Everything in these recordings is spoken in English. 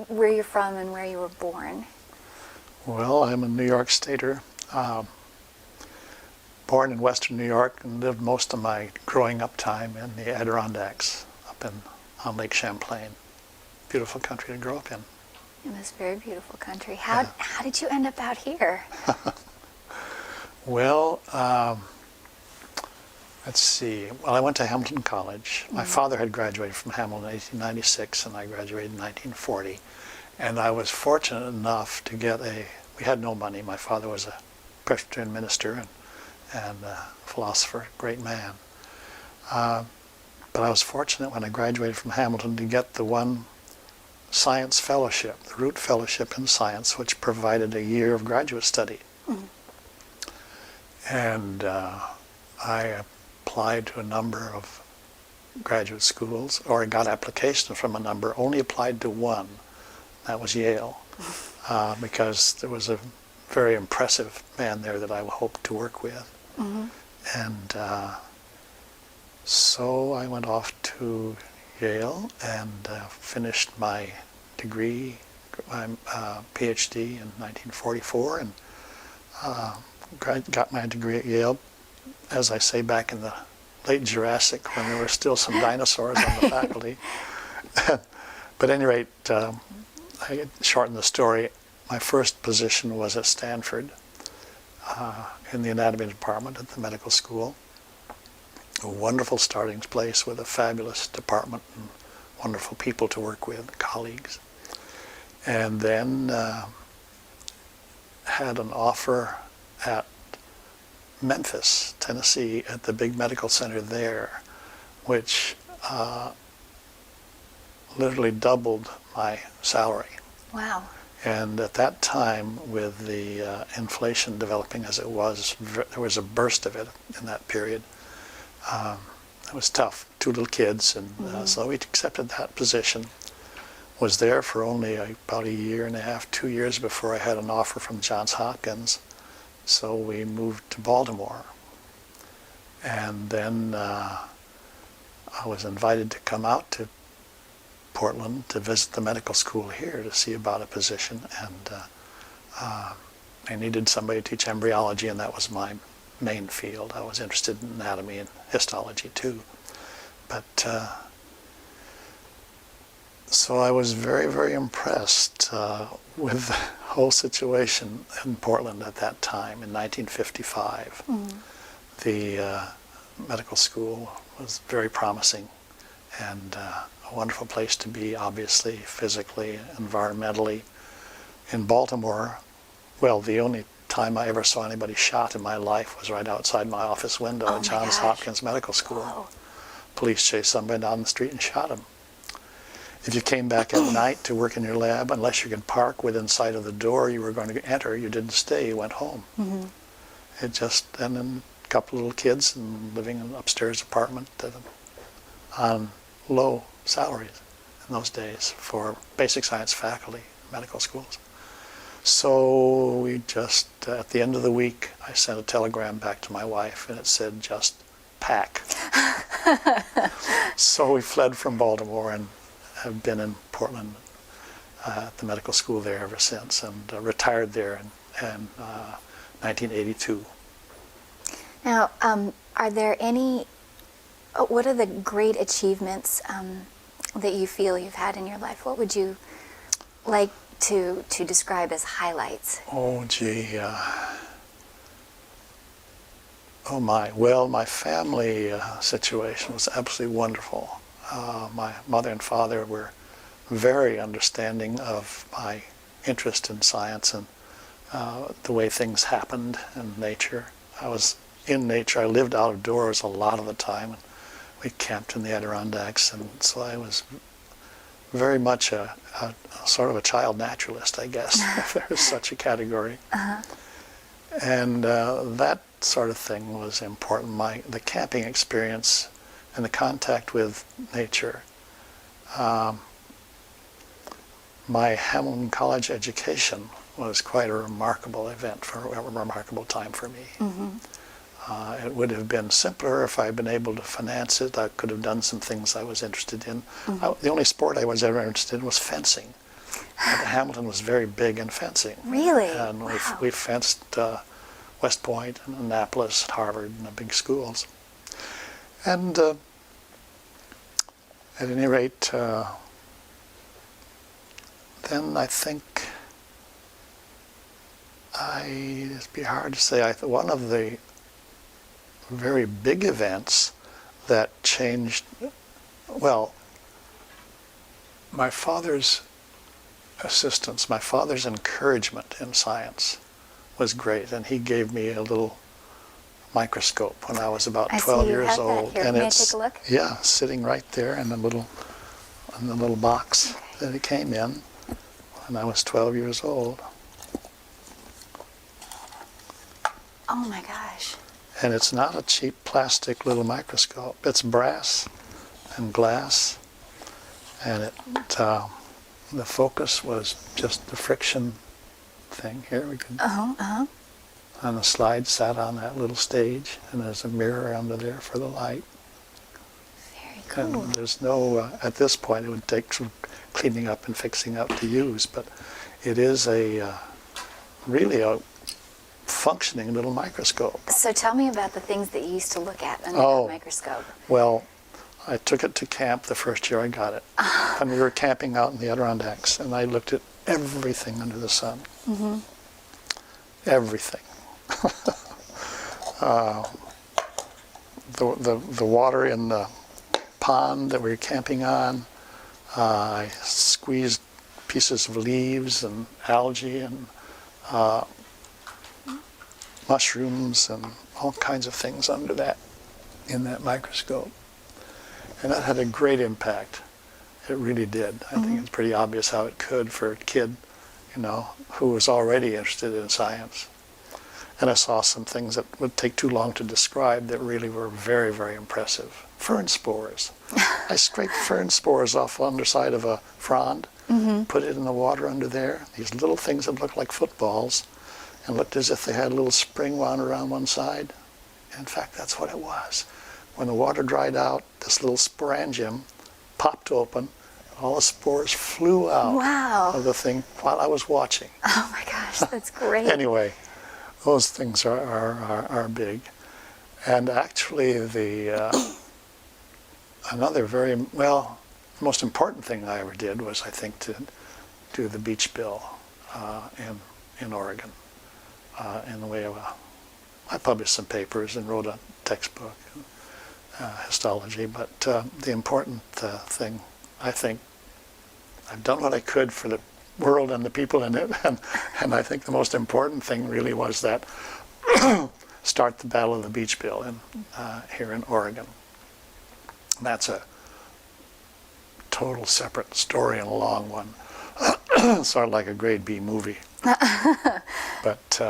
Where you're from and where you were born. Well, I'm a New York Stater, born in Western New York and lived most of my growing up time in the Adirondacks up on Lake Champlain. Beautiful country to grow up in. It was a very beautiful country. How did you end up out here? Well, let's see. Well, I went to Hamilton College. My father had graduated from Hamilton in 1896, and I graduated in 1940. And I was fortunate enough to get we had no money. My father was a Presbyterian minister and a philosopher, great man. But I was fortunate when I graduated from Hamilton to get the one science fellowship, the Root Fellowship in Science, which provided a year of graduate study. And I applied to a number of graduate schools, or I got applications from a number, only applied to one. That was Yale, because there was a very impressive man there that I hoped to work with. And so I went off to Yale and finished my degree, my PhD in 1944, and got my degree at Yale, as I say, back in the late Jurassic when there were still some dinosaurs on the faculty. But at any rate, I shorten the story. My first position was at Stanford in the anatomy department at the medical school. A wonderful starting place with a fabulous department and wonderful people to work with, colleagues. And then had an offer at Memphis, Tennessee, at the big medical center there, which literally doubled my salary. Wow. And at that time, with the inflation developing as it was, there was a burst of it in that period. It was tough, two little kids, and so we accepted that position. Was there for only about a year and a half, 2 years before I had an offer from Johns Hopkins. So we moved to Baltimore. And then I was invited to come out to Portland to visit the medical school here to see about a position. And I needed somebody to teach embryology, and that was my main field. I was interested in anatomy and histology too. But so I was very, very impressed with the whole situation in Portland at that time in 1955. The medical school was very promising and a wonderful place to be, obviously, physically, environmentally. In Baltimore, well, the only time I ever saw anybody shot in my life was right outside my office window at Johns Hopkins Medical School. Whoa. Police chased somebody down the street and shot him. If you came back at night to work in your lab, unless you could park within sight of the door you were going to enter, you didn't stay, you went home. It just, and then a couple of little kids and living in an upstairs apartment on low salaries in those days for basic science faculty, medical schools. So we just, at the end of the week, I sent a telegram back to my wife, and it said, just pack. So we fled from Baltimore and have been in Portland at the medical school there ever since, and retired there in 1982. Now, are there any, what are the great achievements that you feel you've had in your life? What would you like to describe as highlights? Oh, gee. Oh, my. Well, my family situation was absolutely wonderful. My mother and father were very understanding of my interest in science and the way things happened in nature. I was in nature. I lived out of doors a lot of the time. We camped in the Adirondacks, and so I was very much a sort of a child naturalist, I guess, if there is such a category. And that sort of thing was important. The camping experience and the contact with nature. My Hamilton College education was quite a remarkable event, a remarkable time for me. It would have been simpler if I had been able to finance it. I could have done some things I was interested in. The only sport I was ever interested in was fencing. But Hamilton was very big in fencing. Really? And Wow. we fenced West Point and Annapolis, Harvard, and the big schools. And at any rate, then I think it'd be hard to say. One of the very big events that changed, well, my father's assistance, my father's encouragement in science was great, and he gave me a little microscope when I was about 12 years old. Here, and may I it's take a look? yeah, sitting right there in the little box that it came in when I was 12 years old. Oh my gosh. And it's not a cheap plastic little microscope. It's brass and glass, and the focus was just the friction thing. Here we can. And the slide sat on that little stage, and there's a mirror under there for the light. Very cool. And there's no, at this point, it would take some cleaning up and fixing up to use, but it is really a functioning little microscope. So tell me about the things that you used to look at under Oh. the microscope. Well, I took it to camp the first year I got it. And we were camping out in the Adirondacks, and I looked at everything under the sun. Mm-hmm. Everything. The water in the pond that we were camping on, I squeezed pieces of leaves and algae and mushrooms and all kinds of things under that, in that microscope. And that had a great impact. It really did. I think it's pretty obvious how it could for a kid, who was already interested in science. And I saw some things that would take too long to describe that really were very, very impressive. Fern spores. I scraped fern spores off the underside of a frond, put it in the water under there. These little things that looked like footballs and looked as if they had a little spring wound around one side. In fact, that's what it was. When the water dried out, this little sporangium popped open. All the spores flew out Wow. of the thing while I was watching. Oh my gosh, that's great. Anyway, those things are big. And actually, another most important thing I ever did was, I think, to do the beach bill in Oregon. In the way of I published some papers and wrote a textbook, histology, but the important thing, I think, I've done what I could for the world and the people in it, and I think the most important thing really was that start the Battle of the Beach Bill here in Oregon. That's a total separate story and a long one, sort of like a grade B movie. But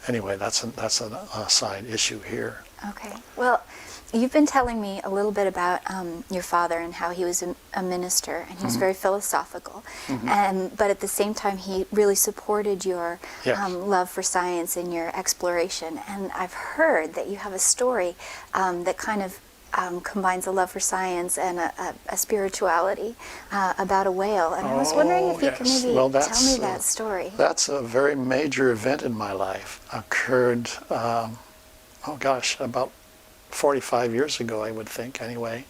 anyway, that's a side issue here. Okay. Well, you've been telling me a little bit about your father and how he was a minister, and he was very philosophical. But at the same time, he really supported your Yes. love for science and your exploration. And I've heard that you have a story that kind of combines a love for science and a spirituality about a whale. And I was wondering if you could yes. maybe Well, tell me that story. That's a very major event in my life. Occurred, about 45 years ago, I would think, anyway.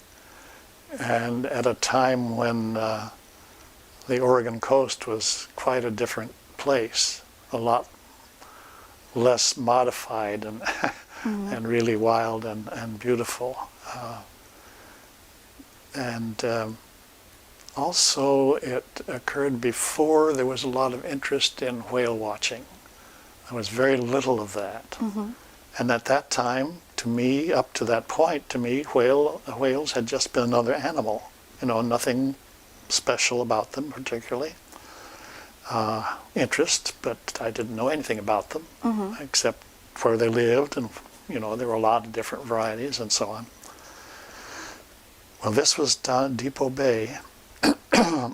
And at a time when the Oregon coast was quite a different place, a lot less modified and and really wild and beautiful. Also, it occurred before there was a lot of interest in whale watching. There was very little of that. And at that time, to me, up to that point, to me, whales had just been another animal. Nothing special about them particularly. Interest, but I didn't know anything about them except where they lived, and there were a lot of different varieties and so on. Well, this was down at Depot Bay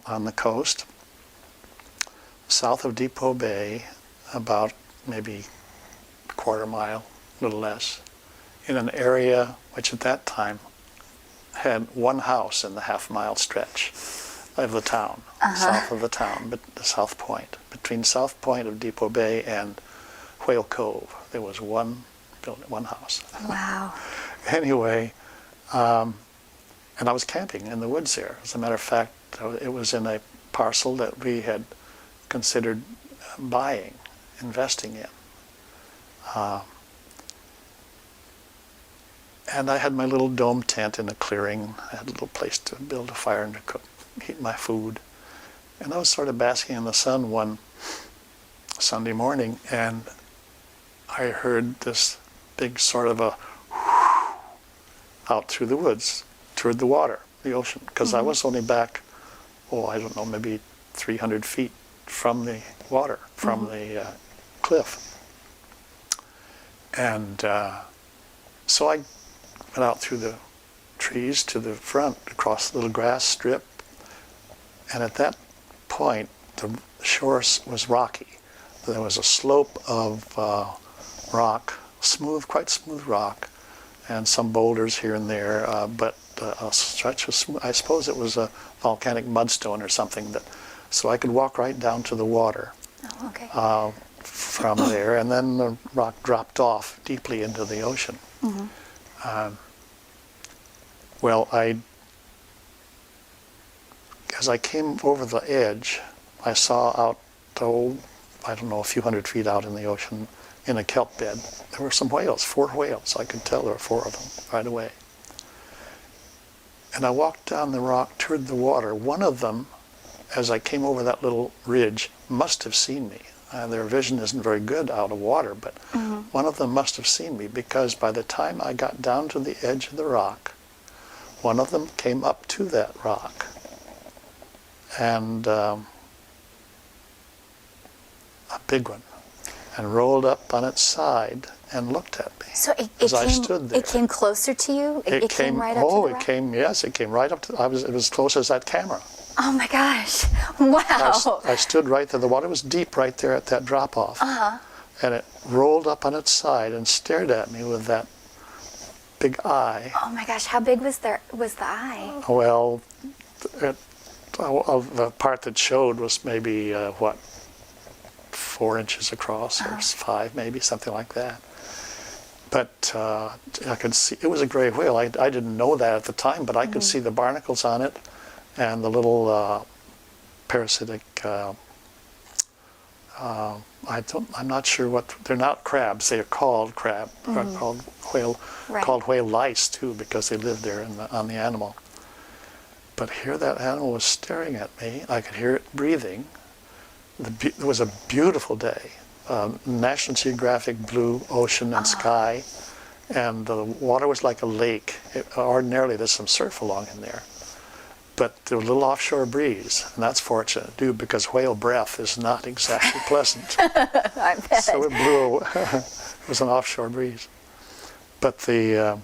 on the coast, south of Depot Bay, about maybe a quarter mile, a little less, in an area which at that time had one house in the half-mile stretch of the town, south of the town, but the South Point. Between South Point of Depot Bay and Whale Cove, there was one building, one house. Wow. Anyway, and I was camping in the woods there. As a matter of fact, it was in a parcel that we had considered buying, investing in. And I had my little dome tent in a clearing. I had a little place to build a fire and to cook, heat my food. And I was sort of basking in the sun one Sunday morning, and I heard this big sort of a out through the woods, toward the water, the ocean, because I was only back, I don't know, maybe 300 feet from the water, from the cliff. And so I went out through the trees to the front, across the little grass strip, and at that point the shore was rocky. There was a slope of rock, quite smooth rock, and some boulders here and there, but a stretch of smooth. I suppose it was a volcanic mudstone or something, so I could walk right down to the water. Oh, okay. From there, and then the rock dropped off deeply into the ocean. Well, as I came over the edge, I saw out, I don't know, a few hundred feet out in the ocean, in a kelp bed, there were some whales, 4 whales. I could tell there were 4 of them right away. And I walked down the rock toward the water. One of them, as I came over that little ridge, must have seen me. Their vision isn't very good out of water, but one of them must have seen me, because by the time I got down to the edge of the rock, one of them came up to that rock and a big one, and rolled up on its side and looked at me. So I stood there. It came closer to you? It came right up to the rock? Yes, it came right up to, it was as close as that camera. Oh my gosh. Wow. I stood right there. The water was deep right there at that drop-off. And it rolled up on its side and stared at me with that big eye. Oh my gosh, how big was the eye? Well, the part that showed was maybe, 4 inches across, or 5 maybe, something like that. But I could see, it was a gray whale. I didn't know that at the time, but I could see the barnacles on it and the little parasitic, I'm not sure what, they're not crabs, they're called crab, or called whale, called whale lice too, because they live there on the animal. But here that animal was staring at me. I could hear it breathing. It was a beautiful day. National Geographic blue ocean and sky, and the water was like a lake. Ordinarily there's some surf along in there, but there was a little offshore breeze, and that's fortunate too, because whale breath is not exactly pleasant. I bet. So it blew. It was an offshore breeze, but it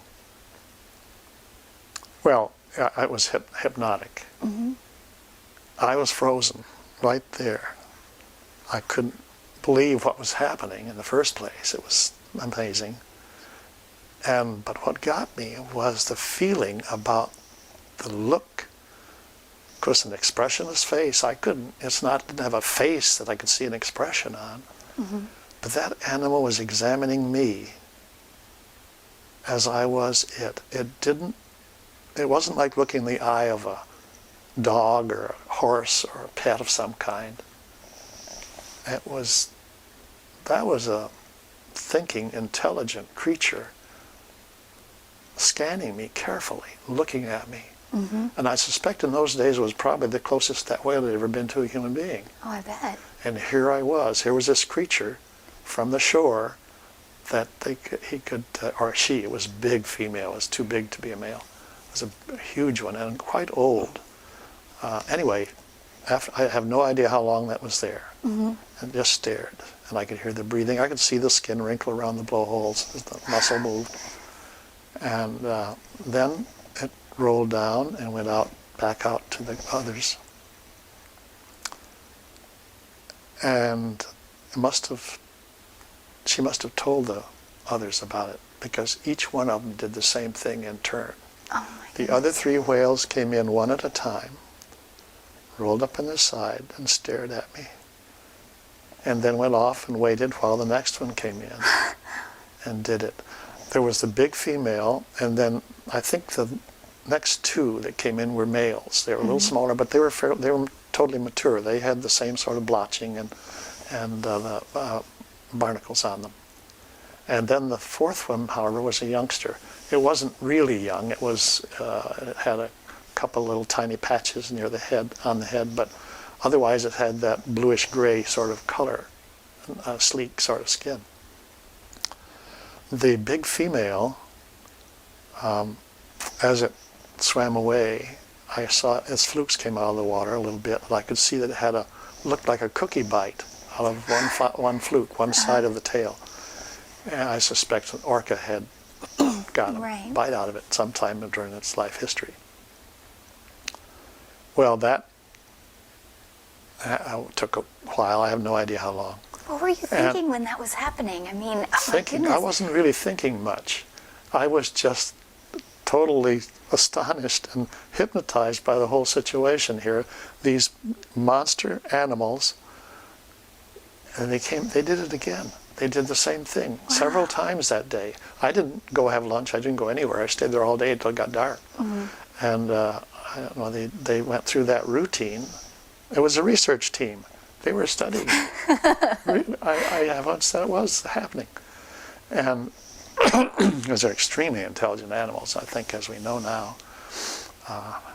was hypnotic. I was frozen right there. I couldn't believe what was happening in the first place. It was amazing. But what got me was the feeling about the look. Of course, an expressionless face, didn't have a face that I could see an expression on. But that animal was examining me as I was it. It wasn't like looking in the eye of a dog or a horse or a pet of some kind. That was a thinking, intelligent creature scanning me carefully, looking at me. And I suspect in those days it was probably the closest that whale had ever been to a human being. Oh, I bet. And here was this creature from the shore that she, it was a big female, it was too big to be a male. It was a huge one and quite old. Anyway, I have no idea how long that was there. And just stared. And I could hear the breathing. I could see the skin wrinkle around the blowholes as the muscle moved. And then it rolled down and went back out to the others. And she must have told the others about it, because each one of them did the same thing in turn. Oh my The goodness. other 3 whales came in one at a time, rolled up on his side and stared at me, and then went off and waited while the next one came in and did it. There was the big female, and then I think the next two that came in were males. They were a little smaller, but they were totally mature. They had the same sort of blotching and the barnacles on them. And then the fourth one, however, was a youngster. It wasn't really young. It was it had a couple little tiny patches near the head, on the head, but otherwise it had that bluish gray sort of color, sleek sort of skin. The big female, as it swam away, I saw its flukes came out of the water a little bit, and I could see that it had looked like a cookie bite out of one fluke, one side of the tail. And I suspect an orca had got a bite out of it sometime during its life history. Well, that took a while. I have no idea how long. What were you thinking when that was happening? I mean, oh my Thinking, goodness. I wasn't really thinking much. I was just totally astonished and hypnotized by the whole situation here. These monster animals, and they did it again. They did the same thing several times that day. I didn't go have lunch. I didn't go anywhere. I stayed there all day until it got dark. And I don't know, they went through that routine. It was a research team. They were studying. Once that was happening. And those are extremely intelligent animals, I think, as we know now.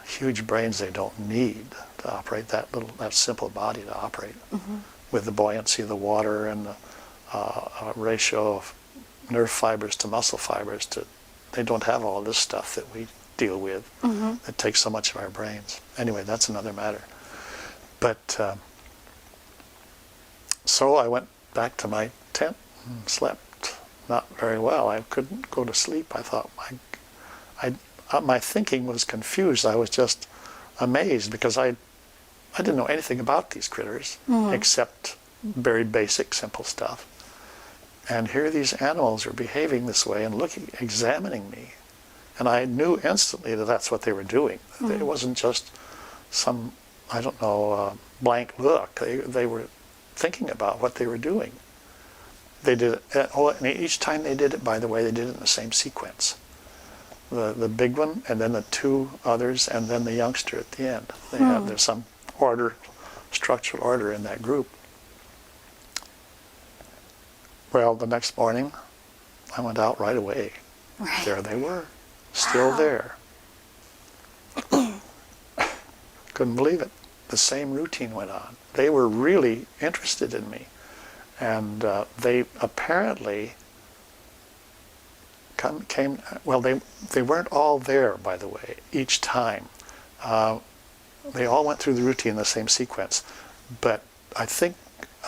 Huge brains they don't need to operate that simple body to operate with the buoyancy of the water and the ratio of nerve fibers to muscle fibers. They don't have all this stuff that we deal with that takes so much of our brains. Anyway, that's another matter. But so I went back to my tent and slept not very well. I couldn't go to sleep. I thought my thinking was confused. I was just amazed because I didn't know anything about these critters except very basic, simple stuff. And here these animals are behaving this way and examining me. And I knew instantly that that's what they were doing. It wasn't just some, I don't know, blank look. They were thinking about what they were doing. They did it, and each time they did it, by the way, they did it in the same sequence. The big one, and then the two others, and then the youngster at the end. There's some order, structural order in that group. Well, the next morning, I went out right away. Right. There they were, still there. Couldn't believe it. The same routine went on. They were really interested in me. And they apparently they weren't all there, by the way, each time. They all went through the routine in the same sequence. But I think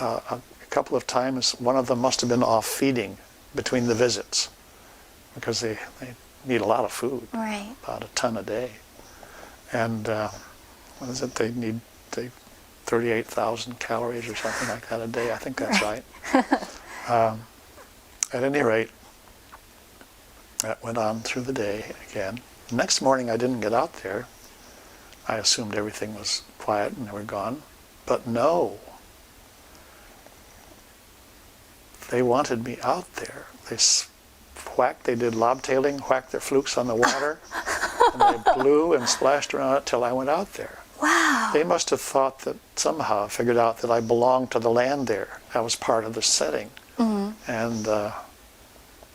a couple of times one of them must have been off feeding between the visits because they need a lot of food, about a ton a day. And what is it, they need 38,000 calories or something like that a day. I think that's right. At any rate, that went on through the day again. The next morning I didn't get out there. I assumed everything was quiet and they were gone. But no. They wanted me out there. They did lobtailing, whacked their flukes on the water, and they blew and splashed around it till I went out there. Wow. They must have thought that somehow, figured out that I belonged to the land there. I was part of the setting. And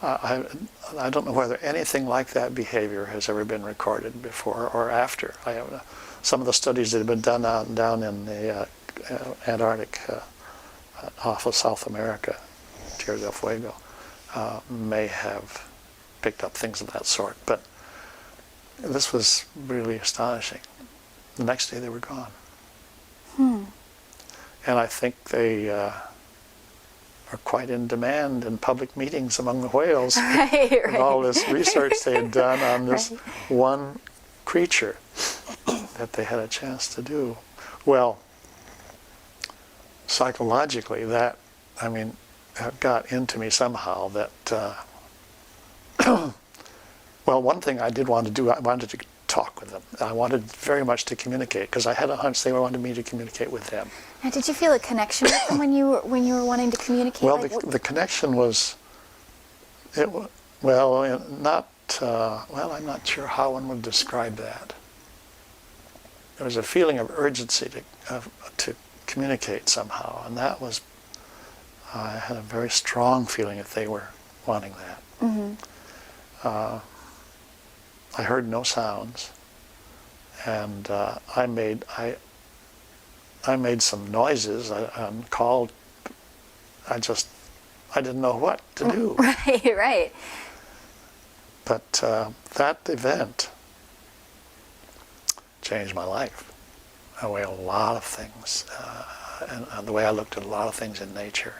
I don't know whether anything like that behavior has ever been recorded before or after. Some of the studies that have been done down in the Antarctic off of South America, Tierra del Fuego, may have picked up things of that sort. But this was really astonishing. The next day they were gone. And I think they are quite in demand in public meetings among the whales with all this research they had done on this one creature that they had a chance to do. Well, psychologically that, got into me somehow that, well, one thing I did want to do, I wanted to talk with them. I wanted very much to communicate because I had a hunch they wanted me to communicate with them. Now, did you feel a connection with them when you were wanting to communicate? Well, Like, the connection was, well, not, well, I'm not sure how one would describe that. There was a feeling of urgency to communicate somehow, and that was, I had a very strong feeling that they were wanting that. mm-hmm. I heard no sounds, and I made some noises. I called. I didn't know what to do. Right, right. But that event changed my life. The way a lot of things, and the way I looked at a lot of things in nature,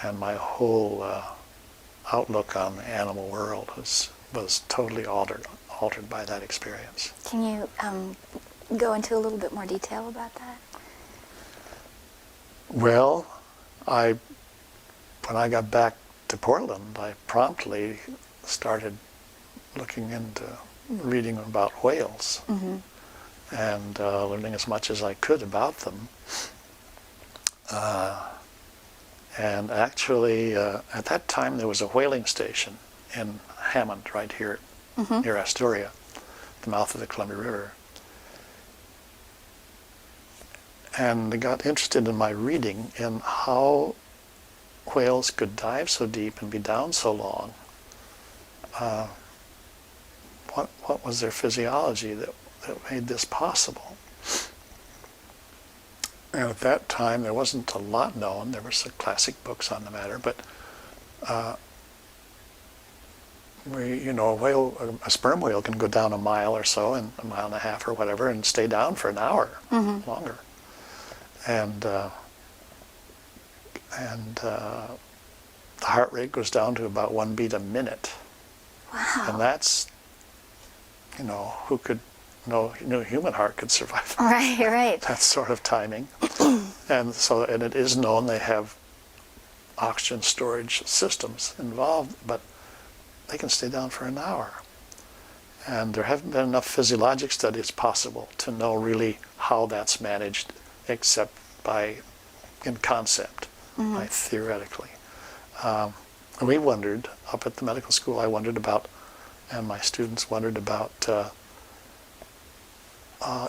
and my whole outlook on the animal world was totally altered by that experience. Can you go into a little bit more detail about that? Well, when I got back to Portland, I promptly started looking into reading about whales, Mm-hmm. and learning as much as I could about them. And actually, at that time, there was a whaling station in Hammond, right here Mm-hmm. near Astoria, the mouth of the Columbia River. And I got interested in my reading in how whales could dive so deep and be down so long. What was their physiology that made this possible? And at that time, there wasn't a lot known. There were some classic books on the matter, but a sperm whale can go down a mile or so, and a mile and a half or whatever, and stay down for an hour Mm-hmm. longer. And the heart rate goes down to about 1 beat a minute. Wow. And that's, no human heart could survive Right, right. that sort of timing. And it is known they have oxygen storage systems involved, but they can stay down for an hour. And there haven't been enough physiologic studies possible to know really how that's managed, except in concept, Mm-hmm. theoretically. We wondered, up at the medical school, and my students wondered about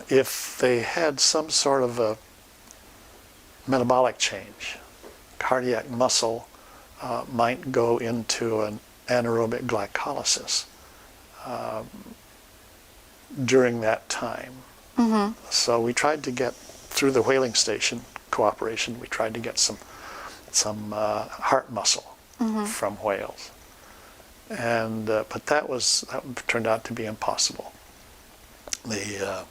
if they had some sort of a metabolic change. Cardiac muscle might go into an anaerobic glycolysis during that time. Mm-hmm. So we tried to get, through the whaling station cooperation, we tried to get some heart muscle Mm-hmm. from whales. And but that turned out to be impossible. The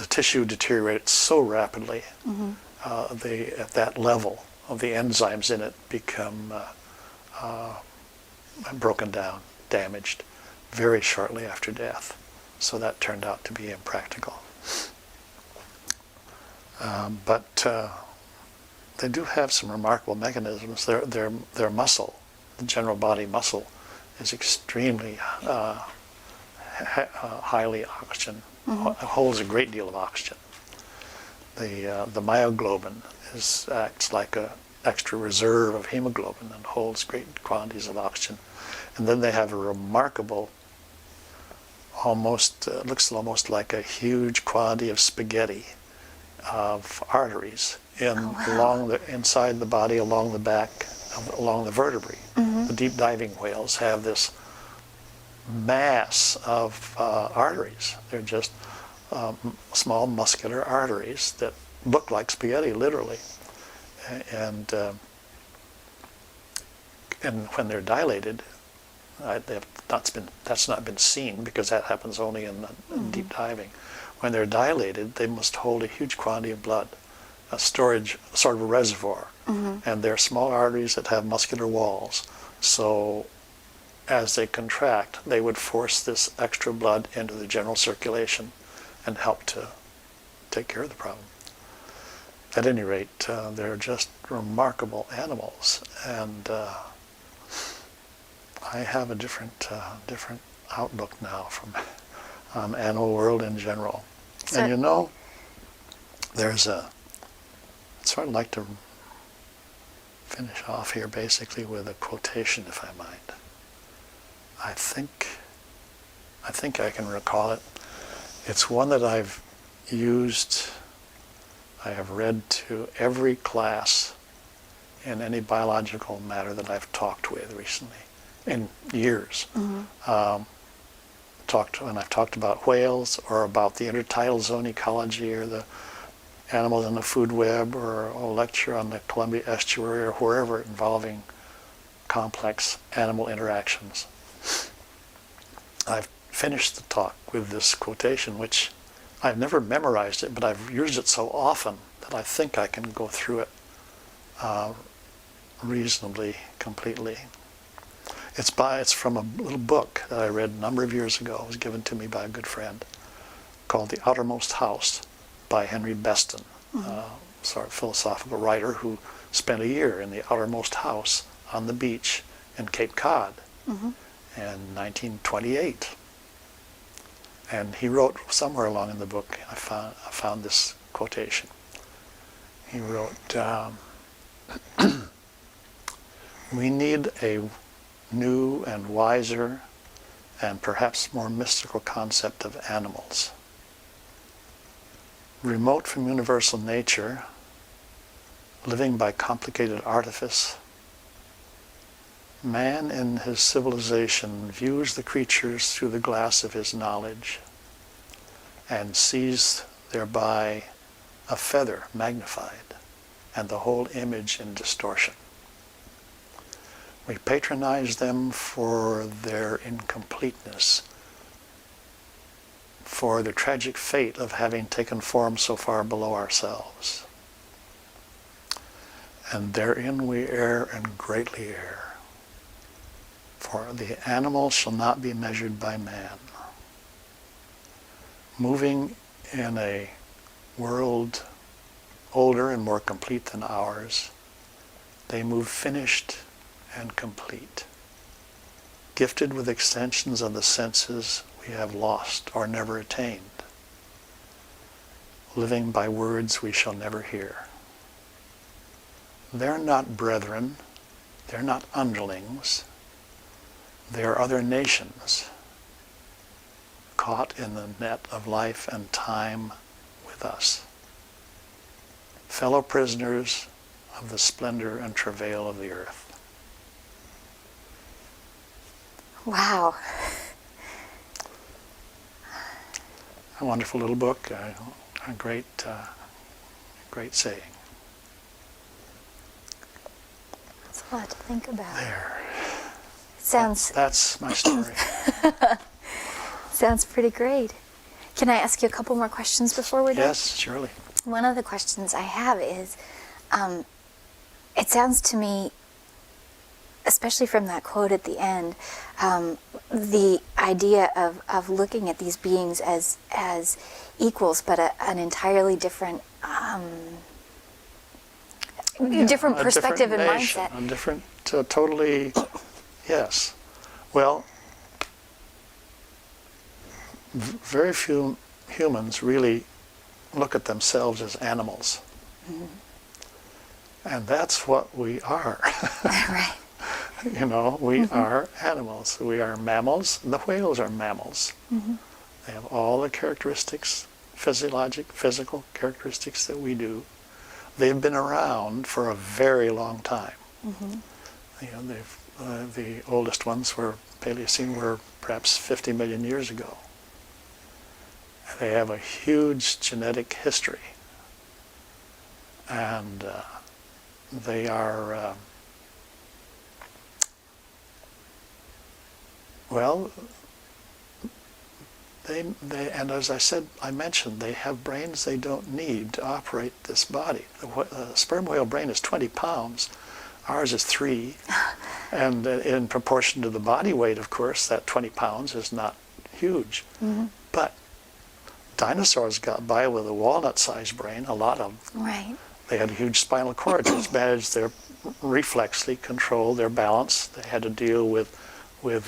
tissue deteriorated so rapidly. Mm-hmm. At that level of the enzymes in it become broken down, damaged, very shortly after death. So that turned out to be impractical. But they do have some remarkable mechanisms. Their muscle, the general body muscle, is extremely highly oxygen, Mm-hmm. holds a great deal of oxygen. The myoglobin acts like an extra reserve of hemoglobin and holds great quantities of oxygen. And then they have a remarkable, looks almost like a huge quantity of spaghetti of arteries inside the body, along the back, along the vertebrae. Mm-hmm. The deep diving whales have this mass of arteries. They're just small muscular arteries that look like spaghetti, literally. And when they're dilated, that's not been seen because that happens only in deep diving. When they're dilated, they must hold a huge quantity of blood, a storage, sort of a reservoir. Mm-hmm. And they're small arteries that have muscular walls. So as they contract, they would force this extra blood into the general circulation and help to take care of the problem. At any rate, they're just remarkable animals, and I have a different outlook now from animal world in general. So- And you know, there's a, I'd sort of like to finish off here basically with a quotation, if I might. I think I can recall it. It's one that I've used, I have read to every class in any biological matter that I've talked with recently, in years. When I've talked about whales or about the intertidal zone ecology or the animals in the food web or a lecture on the Columbia estuary or wherever involving complex animal interactions. I've finished the talk with this quotation, which I've never memorized it, but I've used it so often that I think I can go through it reasonably completely. It's from a little book that I read a number of years ago. It was given to me by a good friend, called The Outermost House by Henry Beston, sort of philosophical writer who spent a year in the outermost house on the beach in Cape Cod in 1928. And he wrote somewhere along in the book, I found this quotation. He wrote, we need a new and wiser and perhaps more mystical concept of animals. Remote from universal nature, living by complicated artifice, man in his civilization views the creatures through the glass of his knowledge and sees thereby a feather magnified and the whole image in distortion. We patronize them for their incompleteness, for the tragic fate of having taken form so far below ourselves. And therein we err and greatly err. For the animal shall not be measured by man. Moving in a world older and more complete than ours, they move finished and complete, gifted with extensions of the senses we have lost or never attained, living by words we shall never hear. They're not brethren, they're not underlings, they are other nations, caught in the net of life and time with us, fellow prisoners of the splendor and travail of the earth. Wow. A wonderful little book, a great saying. That's a lot to think about. There. Sounds That's my story. sounds pretty great. Can I ask you a couple more questions before we're done? Yes, surely. One of the questions I have is, it sounds to me, especially from that quote at the end, the idea of looking at these beings as equals, but an entirely different different perspective and mindset. A different, totally, yes. Well, very few humans really look at themselves as animals. And that's what we are. Right. You know, we are animals. We are mammals. The whales are mammals. They have all the characteristics, physical characteristics that we do. They've been around for a very long time. You know, the oldest ones were Paleocene were perhaps 50 million years ago. They have a huge genetic history, and they are. Well, they and as I mentioned, they have brains they don't need to operate this body. The sperm whale brain is 20 pounds. Ours is 3. And in proportion to the body weight, of course, that 20 pounds is not huge. But dinosaurs got by with a walnut-sized brain, a lot of them. Right. They had huge spinal cords which managed their reflexly control their balance. They had to deal with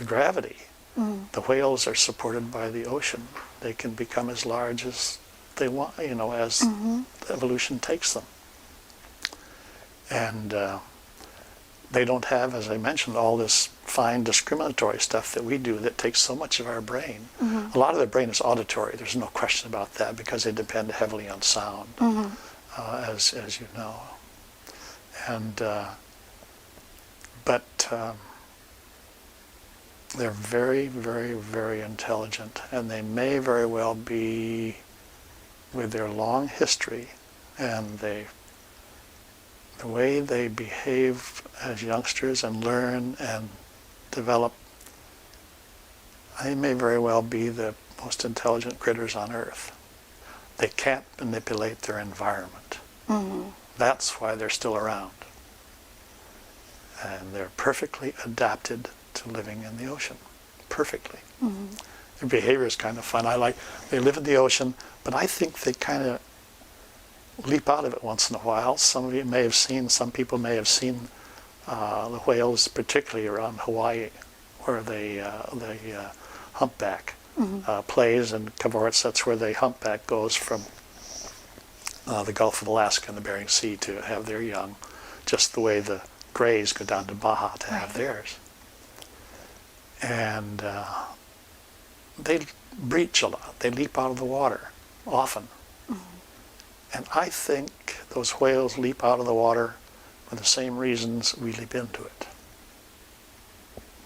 gravity The whales are supported by the ocean. They can become as large as they want, as evolution takes them. And they don't have, as I mentioned, all this fine discriminatory stuff that we do that takes so much of our brain. A lot of their brain is auditory. There's no question about that because they depend heavily on sound, as you know. And but they're very, very, very intelligent, and they may very well be, with their long history and the way they behave as youngsters and learn and develop, they may very well be the most intelligent critters on Earth. They can't manipulate their environment. That's why they're still around. And they're perfectly adapted to living in the ocean. Perfectly. Their behavior is kind of fun. They live in the ocean, but I think they kind of leap out of it once in a while. Some of you may have seen, some people may have seen the whales, particularly around Hawaii, where the humpback plays and cavorts. That's where the humpback goes from the Gulf of Alaska and the Bering Sea to have their young, just the way the grays go down to Baja to have theirs. And they breach a lot. They leap out of the water often. And I think those whales leap out of the water for the same reasons we leap into it.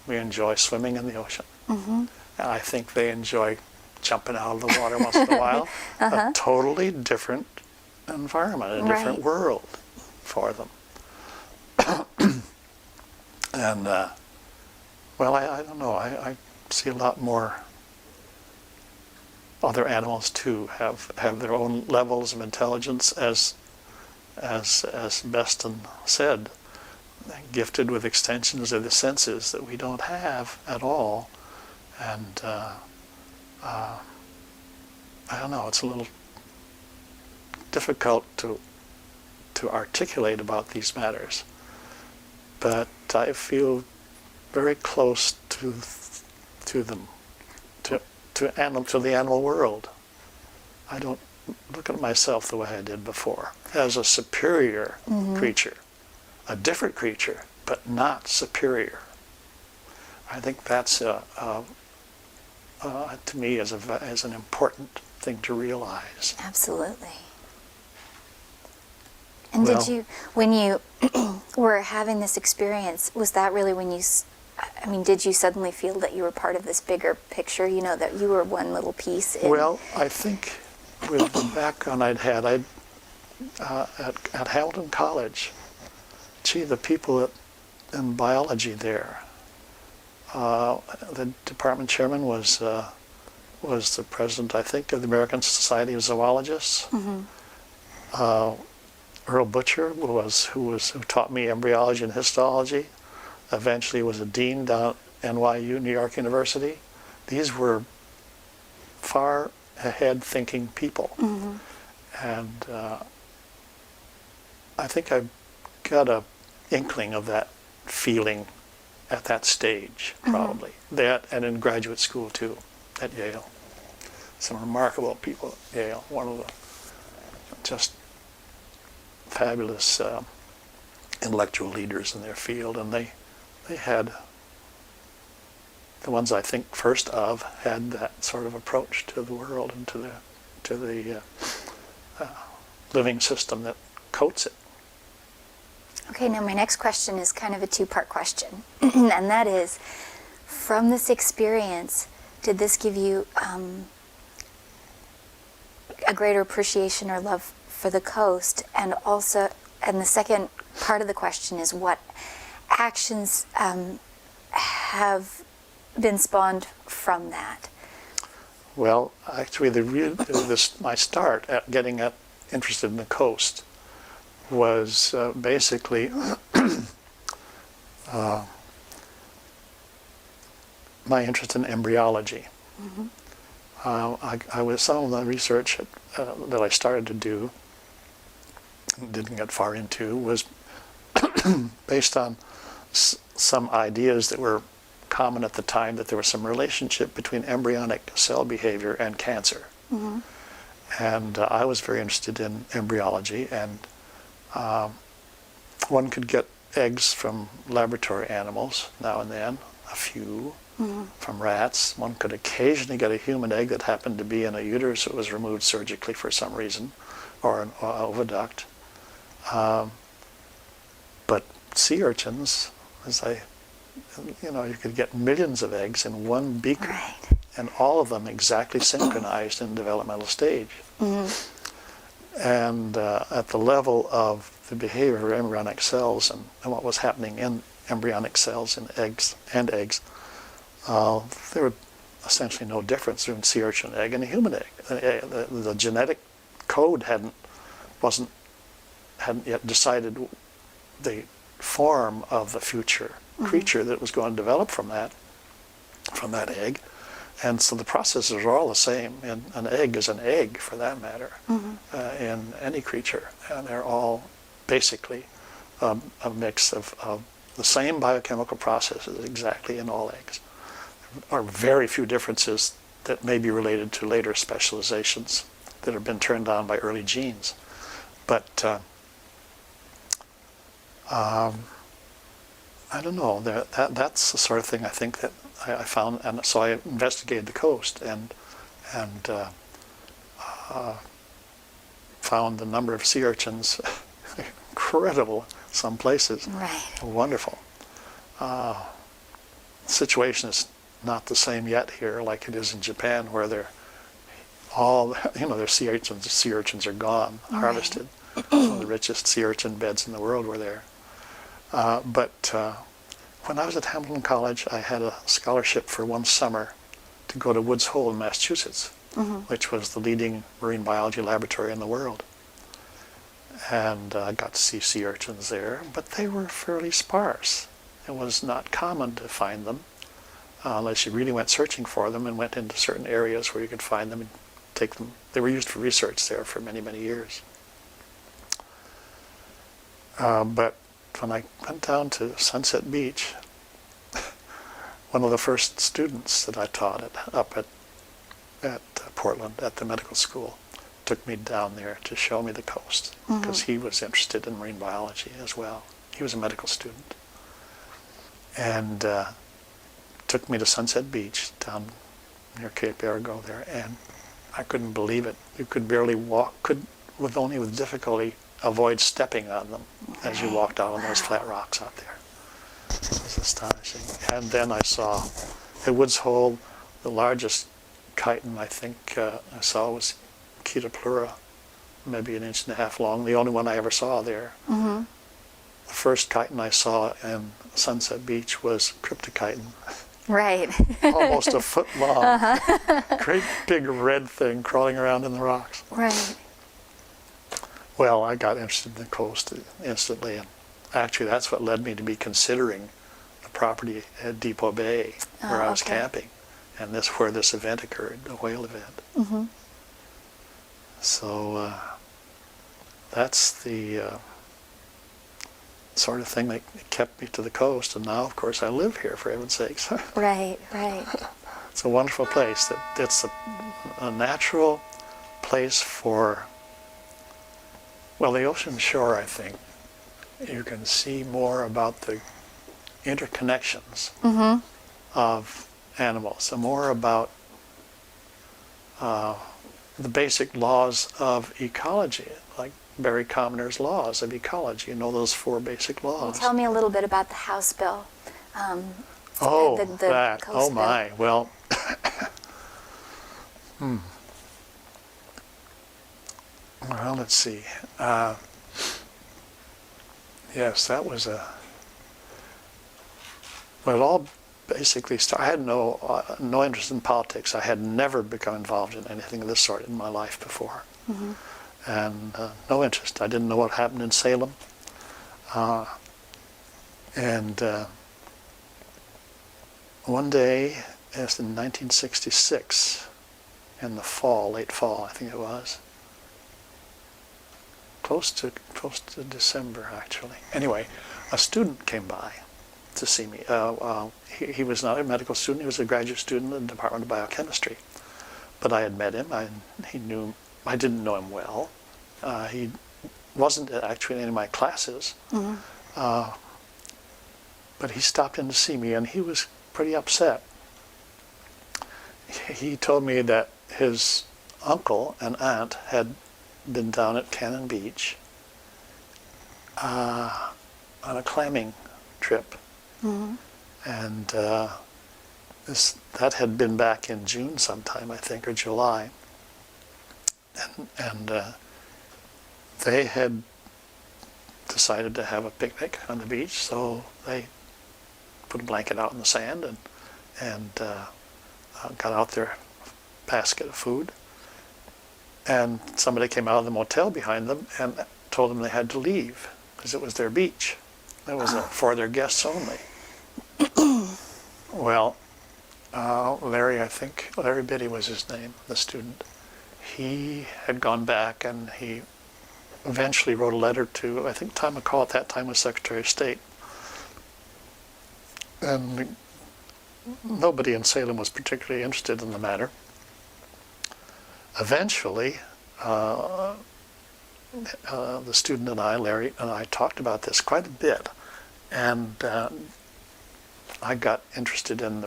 We enjoy swimming in the ocean. And I think they enjoy jumping out of the water once in a while. A totally different environment, a different world for them. And, well, I don't know. I see a lot more other animals too have their own levels of intelligence, as Beston said, gifted with extensions of the senses that we don't have at all. And I don't know, it's a little difficult to articulate about these matters, but I feel very close to them, to the animal world. I don't look at myself the way I did before, as a superior creature, a different creature, but not superior. I think that's to me as an important thing to realize. Absolutely. And Well, did you, when you were having this experience, was that really when you, did you suddenly feel that you were part of this bigger picture, that you were one little piece in? Well, I think with the background I'd had, at Hamilton College, the people in biology there, the department chairman was the president, I think, of the American Society of Zoologists. Earl Butcher who taught me embryology and histology. Eventually was a dean down at NYU, New York University. These were far ahead thinking people. And I think I got a inkling of that feeling at that stage, probably. That, and in graduate school too, at Yale. Some remarkable people at Yale. One of the just fabulous intellectual leaders in their field, and they had, the ones I think first of, had that sort of approach to the world and to the living system that coats it. Okay, now my next question is kind of a two-part question, and that is, from this experience, did this give you a greater appreciation or love for the coast? And also, and the second part of the question is, what actions have been spawned from that? Well, actually, my start at getting interested in the coast was basically my interest in embryology. Some of the research that I started to do, didn't get far into, was based on some ideas that were common at the time that there was some relationship between embryonic cell behavior and cancer. Mm-hmm. And I was very interested in embryology, and one could get eggs from laboratory animals now and then, a few, from rats. One could occasionally get a human egg that happened to be in a uterus that was removed surgically for some reason, or an oviduct. But sea urchins, you could get millions of eggs in one beaker, Right. and all of them exactly synchronized in developmental stage. And at the level of the behavior of embryonic cells and what was happening in embryonic cells and eggs, there were essentially no difference between sea urchin egg and a human egg. The genetic code hadn't yet decided the form of the future creature that was going to develop from that egg. And so the processes are all the same, and an egg is an egg, for that matter, in any creature. And they're all basically a mix of the same biochemical processes exactly in all eggs. There are very few differences that may be related to later specializations that have been turned on by early genes. But I don't know. That's the sort of thing I think that I found, and so I investigated the coast and found the number of sea urchins incredible. Some places, Right. wonderful. The situation is not the same yet here, like it is in Japan, where they're all their sea urchins are gone, harvested. Some of the richest sea urchin beds in the world were there. But when I was at Hamilton College, I had a scholarship for one summer to go to Woods Hole in Massachusetts, which was the leading marine biology laboratory in the world. And I got to see sea urchins there, but they were fairly sparse. It was not common to find them unless you really went searching for them and went into certain areas where you could find them and take them. They were used for research there for many, many years. But when I went down to Sunset Beach, one of the first students that I taught up at Portland at the medical school took me down there to show me the coast, because he was interested in marine biology as well. He was a medical student. And took me to Sunset Beach down near Cape Arago there, and I couldn't believe it. You could barely walk, with difficulty avoid stepping on them as you walked out on those flat rocks out there. It was astonishing. And then I saw at Woods Hole, the largest chiton I think I saw was Chaetoplura, maybe 1.5 inches long, the only one I ever saw there. The first chiton I saw in Sunset Beach was cryptochiton. Right. Almost a foot long. Great big red thing crawling around in the rocks. Right. Well, I got interested in the coast instantly, and actually that's what led me to be considering the property at Depot Bay where I was camping, and where this event occurred, the whale event. So that's the sort of thing that kept me to the coast, and now of course I live here, for heaven's sakes. Right. Right. It's a wonderful place. It's a natural place for, well, the ocean shore, I think, you can see more about the interconnections of animals, and more about the basic laws of ecology, like Barry Commoner's laws of ecology. You know those 4 basic laws. Can you tell me a little bit about the House bill? That. Coast Oh my. bill. Well, well, let's see. Yes, that was well, it all basically started. I had no interest in politics. I had never become involved in anything of this sort in my life before. And no interest. I didn't know what happened in Salem. And one day, as in 1966, in the fall, late fall, I think it was, close to December, actually. Anyway, a student came by to see me. He was not a medical student. He was a graduate student in the Department of Biochemistry. But I had met him. He knew. I didn't know him well. He wasn't actually in any of my classes. But he stopped in to see me, and he was pretty upset. He told me that his uncle and aunt had been down at Cannon Beach on a clamming trip. And that had been back in June sometime, I think, or July. And they had decided to have a picnic on the beach, so they put a blanket out in the sand and got out their basket of food. And somebody came out of the motel behind them and told them they had to leave because it was their beach. It was for their guests only. Well, Larry Biddy was his name, the student. He had gone back and he eventually wrote a letter to, I think Tom McCall at that time was Secretary of State. And nobody in Salem was particularly interested in the matter. Eventually, the student and I, Larry and I, talked about this quite a bit, and I got interested in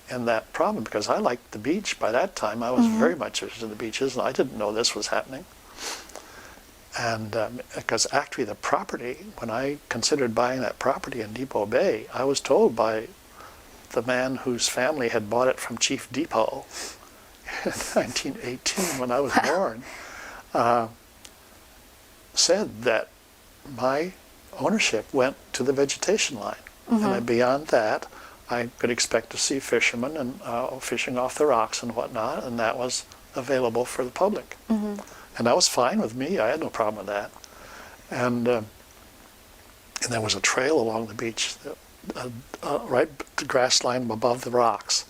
that problem because I liked the beach. By that time, I was very much interested in the beaches, and I didn't know this was happening. And because actually the property, when I considered buying that property in Depot Bay, I was told by the man whose family had bought it from Chief Depot in 1918 when I was born, said that my ownership went to the vegetation line. And beyond that, I could expect to see fishermen and fishing off the rocks and whatnot, and that was available for the public. And that was fine with me. I had no problem with that. And there was a trail along the beach, right the grass line above the rocks,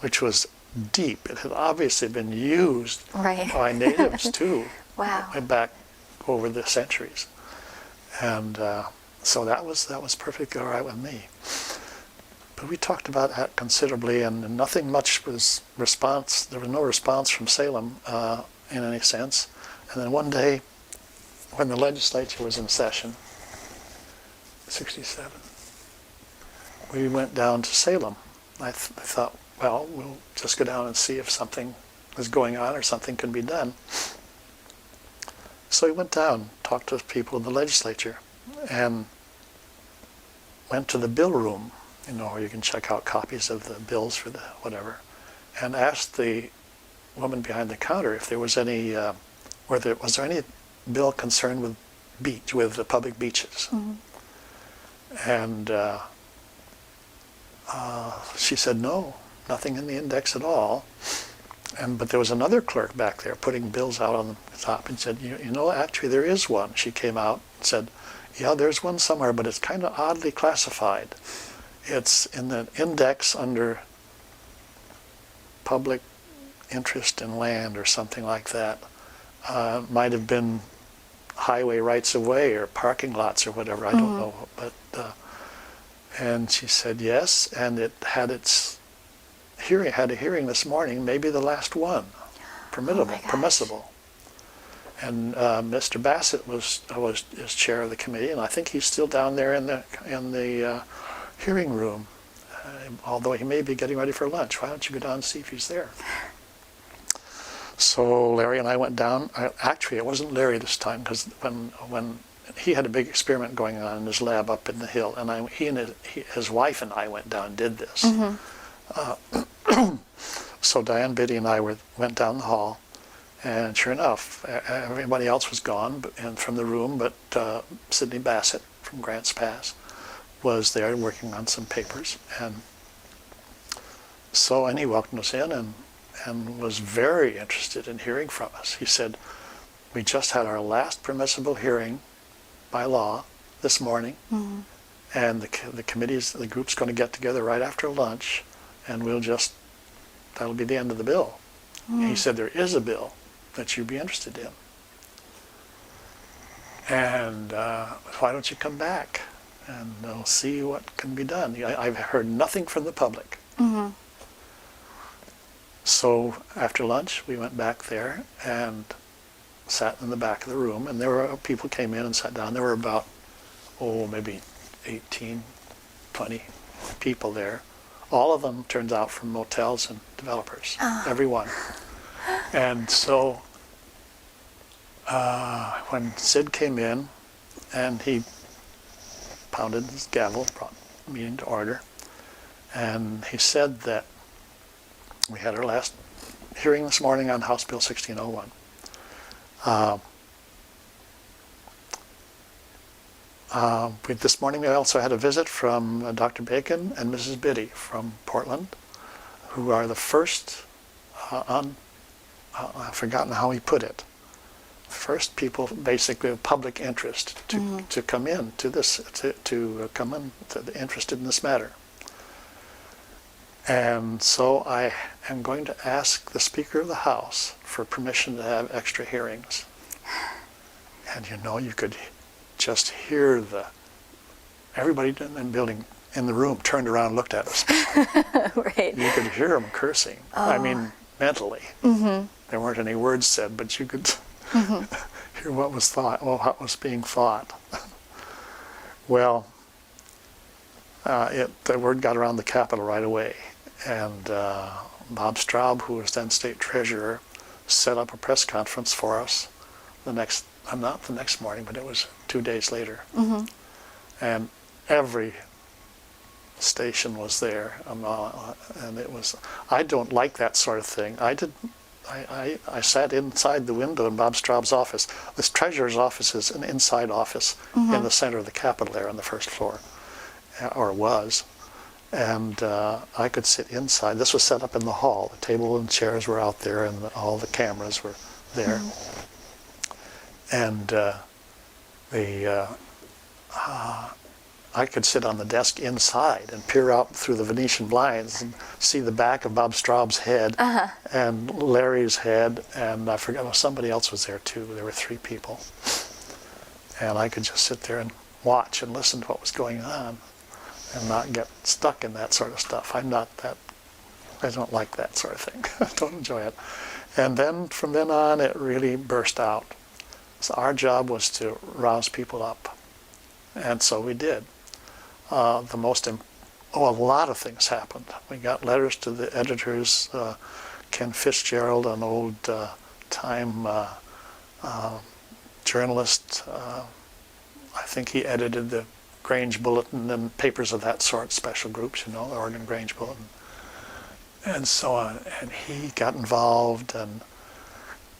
which was deep. It had obviously been used by natives too, back over the centuries. And so that was perfectly all right with me. But we talked about that considerably, and nothing much was response. There was no response from Salem in any sense. And then one day, when the legislature was in session, 67, we went down to Salem. I thought, well, we'll just go down and see if something was going on or something could be done. So we went down, talked to people in the legislature, and went to the bill room, where you can check out copies of the bills for the whatever, and asked the woman behind the counter if there was any, was there any bill concerned with the public beaches. And she said no, nothing in the index at all. But there was another clerk back there putting bills out on the top and said, actually there is one. She came out and said, yeah, there's one somewhere, but it's kind of oddly classified. It's in the index under public interest in land or something like that. Might have been highway rights of way or parking lots or whatever, I don't know. But and she said yes, and it had a hearing this morning, maybe the last one, permissible. And Mr. Bassett was chair of the committee, and I think he's still down there in the hearing room, although he may be getting ready for lunch. Why don't you go down and see if he's there? So Larry and I went down. Actually, it wasn't Larry this time, because when he had a big experiment going on in his lab up in the hill, and his wife and I went down and did this. So Diane Biddy and I went down the hall, and sure enough, everybody else was gone and from the room, but Sidney Bassett from Grants Pass was there working on some papers, and he welcomed us in and was very interested in hearing from us. He said, we just had our last permissible hearing by law this morning, and the group's going to get together right after lunch, and that'll be the end of the bill. He said, there is a bill that you'd be interested in. And why don't you come back? and we'll see what can be done. I've heard nothing from the public. So after lunch, we went back there and sat in the back of the room, and there were people came in and sat down. There were about, maybe 18, 20 people there. All of them, turns out, from motels and developers, every one. And so when Sid came in, and he pounded his gavel, brought the meeting to order, and he said that we had our last hearing this morning on House Bill 1601. This morning we also had a visit from Dr. Bacon and Mrs. Biddy from Portland, who are the first I've forgotten how he put it, first people basically of public interest to come in to this, to come in interested in this matter. And so I am going to ask the Speaker of the House for permission to have extra hearings. And you could just hear everybody in the building, in the room, turned around and looked at us. Right. You could hear them cursing. I mean, mentally. There weren't any words said, but you could hear what was thought, what was being thought. Well, the word got around the Capitol right away, and Bob Straub, who was then state treasurer, set up a press conference for us not the next morning, but it was 2 days later. And every station was there, and it was, I don't like that sort of thing. I sat inside the window in Bob Straub's office. This treasurer's office is an inside office in the center of the Capitol there on the first floor, or was. And I could sit inside. This was set up in the hall. The table and chairs were out there, and all the cameras were there. And I could sit on the desk inside and peer out through the Venetian blinds and see the back of Bob Straub's head and Larry's head, and I forgot, somebody else was there too. There were 3 people. And I could just sit there and watch and listen to what was going on and not get stuck in that sort of stuff. I don't like that sort of thing. I don't enjoy it. And then from then on, it really burst out. So our job was to rouse people up. And so we did. A lot of things happened. We got letters to the editors. Ken Fitzgerald, an old time journalist, I think he edited the Grange Bulletin and papers of that sort, special groups, the Oregon Grange Bulletin, and so on. And he got involved, and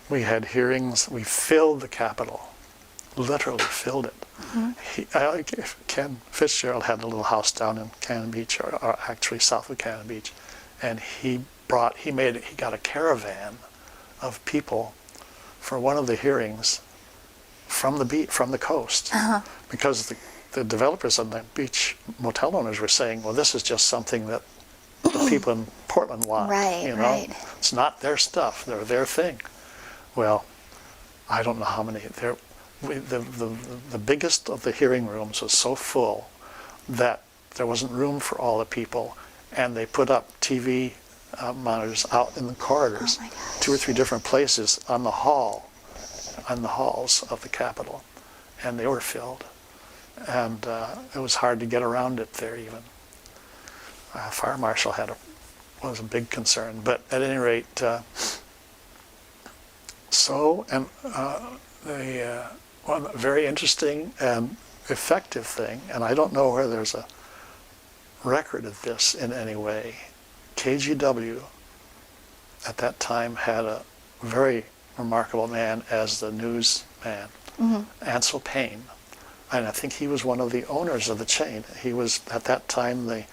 we had hearings. We filled the Capitol, literally filled it. Ken Fitzgerald had a little house down in Cannon Beach, or actually south of Cannon Beach, and he got a caravan of people for one of the hearings from the coast, because the developers on the beach motel owners were saying, well, this is just something that the people in Portland want. Right. It's not their stuff, they're their thing. Well, I don't know how many. The biggest of the hearing rooms was so full that there wasn't room for all the people, and they put up TV monitors out in the corridors, 2 or 3 different places on the halls of the Capitol, and they were filled. And it was hard to get around it there even. Fire marshal was a big concern, but at any rate, one very interesting and effective thing, and I don't know where there's a record of this in any way. KGW at that time had a very remarkable man as the newsman, Ansel Payne. And I think he was one of the owners of the chain. He was, at that time, the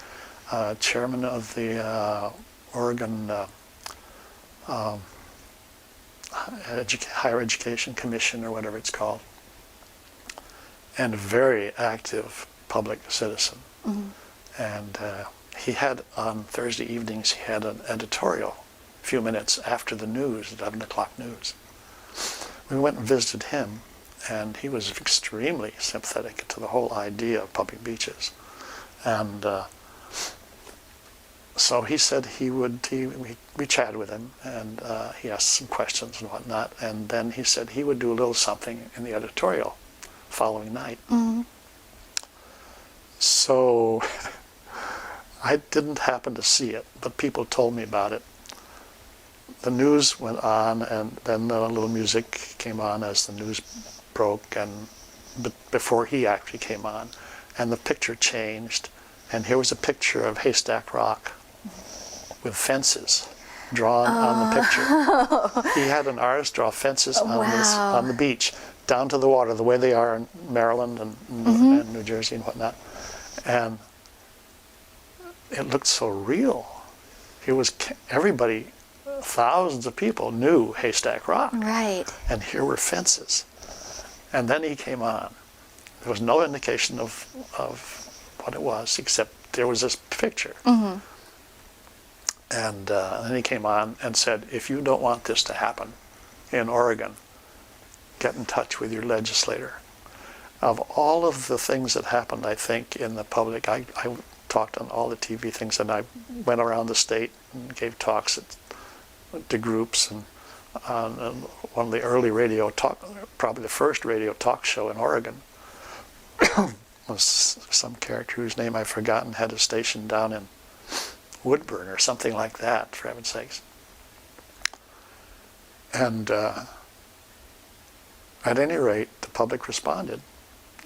chairman of the Oregon Higher Education Commission, or whatever it's called, and a very active public citizen. And he had, on Thursday evenings, he had an editorial a few minutes after the news, 11 o'clock news. We went and visited him, and he was extremely sympathetic to the whole idea of public beaches. And so he said we chatted with him, and he asked some questions and whatnot, and then he said he would do a little something in the editorial following night. Mm-hmm. So I didn't happen to see it, but people told me about it. The news went on, and then a little music came on as the news broke, and before he actually came on, and the picture changed, and here was a picture of Haystack Rock with fences drawn on the picture. He had an artist draw fences on the beach, down to the water, the way they are in Maryland and New Jersey and whatnot. And it looked so real. It was everybody, thousands of people knew Haystack Rock. Right. And here were fences. And then he came on. There was no indication of what it was, except there was this picture. Mm-hmm. And then he came on and said, if you don't want this to happen in Oregon, get in touch with your legislator. Of all of the things that happened, I think, in the public, I talked on all the TV things, and I went around the state and gave talks to groups, and on one of the early radio talk, probably the first radio talk show in Oregon, was some character whose name I've forgotten, had a station down in Woodburn or something like that, for heaven's sakes. And at any rate, the public responded.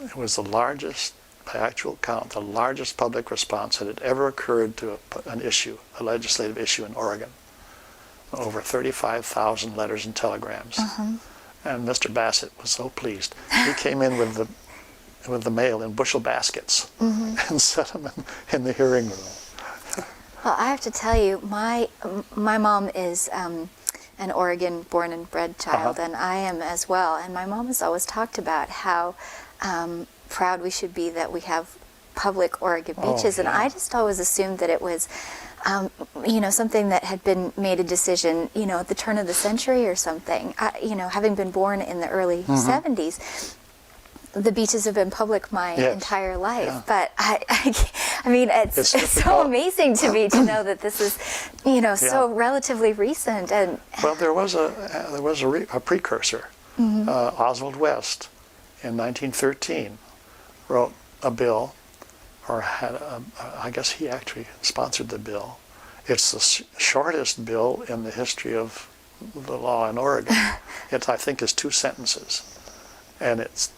It was the largest, by actual count, the largest public response that had ever occurred to an issue, a legislative issue in Oregon. Over 35,000 letters and telegrams. And Mr. Bassett was so pleased. He came in with the mail in bushel baskets and set them in the hearing room. Well, I have to tell you, my mom is an Oregon born and bred child, and I am as well. And my mom has always talked about how proud we should be that we have public Oregon beaches. And I just always assumed that it was, something that had been made a decision, at the turn of the century or something. Having been born in the early 70s, the beaches have been public my entire life. Yeah. But I mean, it's so amazing to me to know that this is, so relatively recent. And well, there was a precursor. Oswald West, in 1913, wrote a bill, or had I guess he actually sponsored the bill. It's the shortest bill in the history of the law in Oregon. It, I think, is 2 sentences, and it's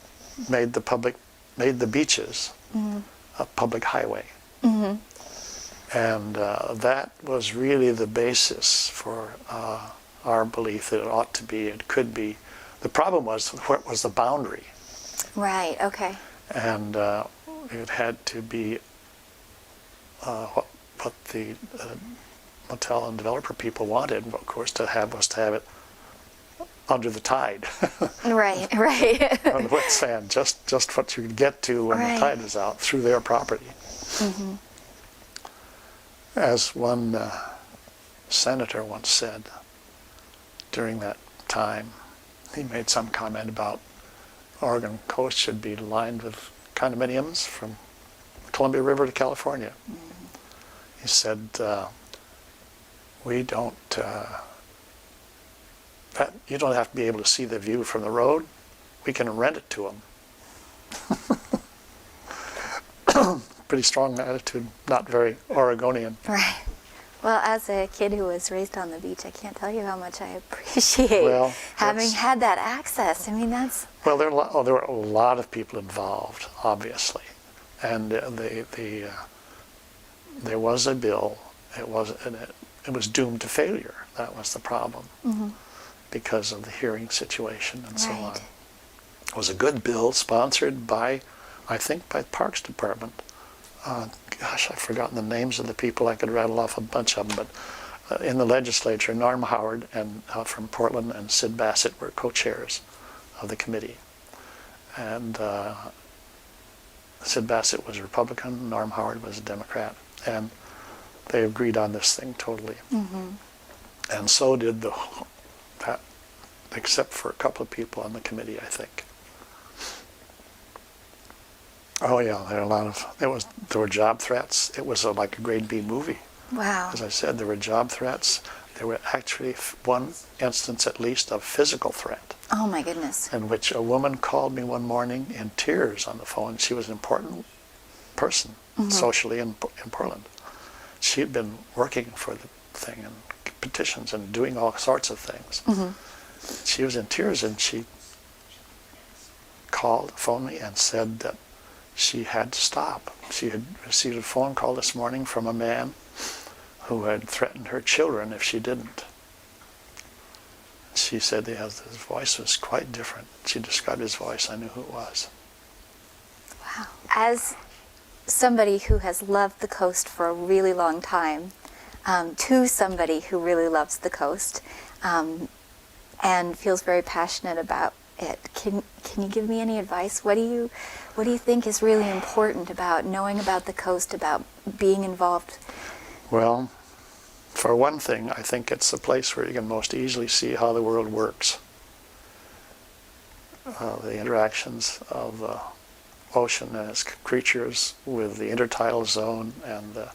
made the beaches a public highway. And that was really the basis for our belief that it ought to be, it could be. The problem was, what was the boundary? Right, okay. And it had to be what the motel and developer people wanted, of course, was to have it under the tide. Right. On the wet sand, just what you could get to when the tide was out, through their property. As one senator once said during that time, he made some comment about Oregon coast should be lined with condominiums from the Columbia River to California. He said, we don't, you don't have to be able to see the view from the road. We can rent it to them. Pretty strong attitude, not very Oregonian. Right. Well, as a kid who was raised on the beach, I can't tell you how much I appreciate having had that access. I mean, that's... Well, there were a lot of people involved, obviously. And there was a bill. It was doomed to failure. That was the problem, because of the hearing situation and so on. It was a good bill, sponsored by, I think, by the Parks Department. Gosh, I've forgotten the names of the people. I could rattle off a bunch of them, but in the legislature, Norm Howard and from Portland and Sid Bassett were co-chairs of the committee. And Sid Bassett was a Republican, Norm Howard was a Democrat, and they agreed on this thing totally. And so did that, except for a couple of people on the committee, I think. Oh yeah, there were a lot of, there were job threats. It was like a grade B movie. Wow. As I said, there were job threats. There were actually one instance at least of physical threat, Oh my goodness. in which a woman called me one morning in tears on the phone. She was an important person socially in Portland. She had been working for the thing and petitions and doing all sorts of things. She was in tears, and she phoned me and said that she had to stop. She had received a phone call this morning from a man who had threatened her children if she didn't. She said his voice was quite different. She described his voice. I knew who it was. Wow. As somebody who has loved the coast for a really long time, to somebody who really loves the coast and feels very passionate about it, can you give me any advice? What do you think is really important about knowing about the coast, about being involved? Well, for one thing, I think it's the place where you can most easily see how the world works. The interactions of the ocean and its creatures with the intertidal zone and the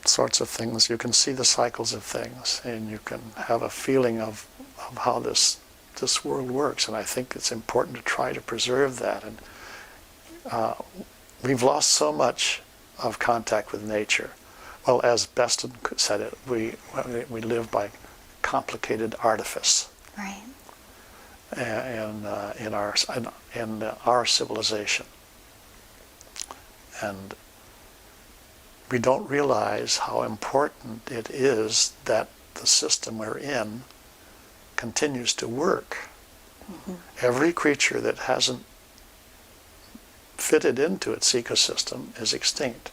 sorts of things. You can see the cycles of things, and you can have a feeling of how this world works. And I think it's important to try to preserve that. And we've lost so much of contact with nature. Well, as Beston said it, we live by complicated artifice. Right. And in our civilization, and we don't realize how important it is that the system we're in continues to work. Every creature that hasn't fitted into its ecosystem is extinct.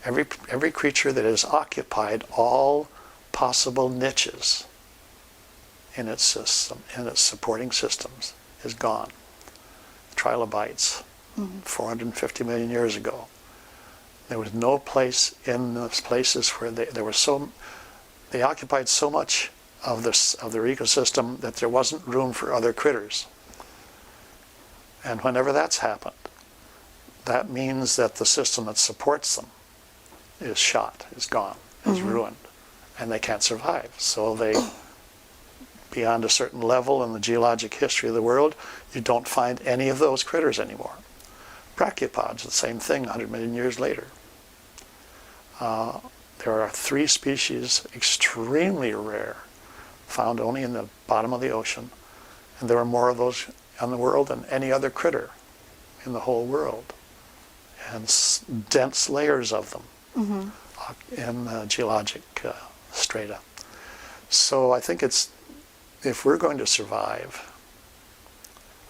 Every creature that has occupied all possible niches in its system, in its supporting systems, is gone. Trilobites, 450 million years ago. There was no place in those places where they occupied so much of their ecosystem that there wasn't room for other critters. And whenever that's happened, that means that the system that supports them is shot, is gone, is ruined, and they can't survive. So they, beyond a certain level in the geologic history of the world, you don't find any of those critters anymore. Brachiopods, the same thing 100 million years later. There are 3 species, extremely rare, found only in the bottom of the ocean, and there are more of those in the world than any other critter in the whole world, and dense layers of them in geologic strata. So I think if we're going to survive,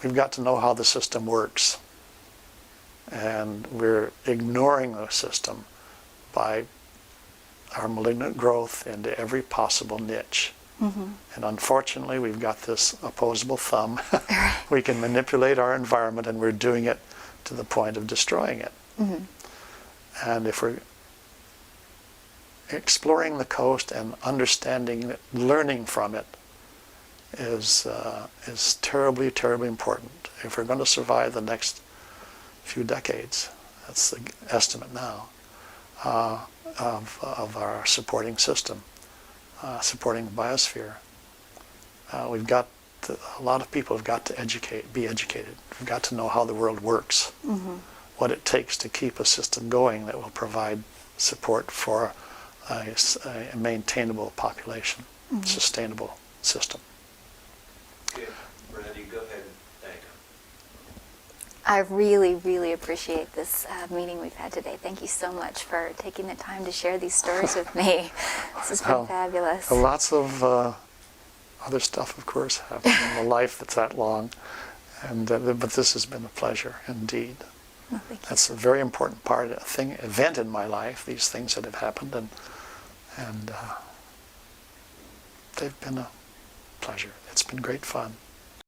we've got to know how the system works. And we're ignoring the system by our malignant growth into every possible niche. And unfortunately, we've got this opposable thumb. We can manipulate our environment, and we're doing it to the point of destroying it. And if we're exploring the coast and understanding it, learning from it, is terribly, terribly important. If we're going to survive the next few decades, that's the estimate now, of our supporting system, supporting the biosphere. A lot of people have got to be educated. We've got to know how the world works, what it takes to keep a system going that will provide support for a maintainable population, sustainable system. Good. Randy, go ahead and thank him. I really, really appreciate this meeting we've had today. Thank you so much for taking the time to share these stories with me. This has been fabulous. Lots of other stuff, of course, happened in a life that's that long, and but this has been a pleasure indeed. Well, thank you. That's a very important event in my life. These things that have happened, and they've been a pleasure. It's been great fun.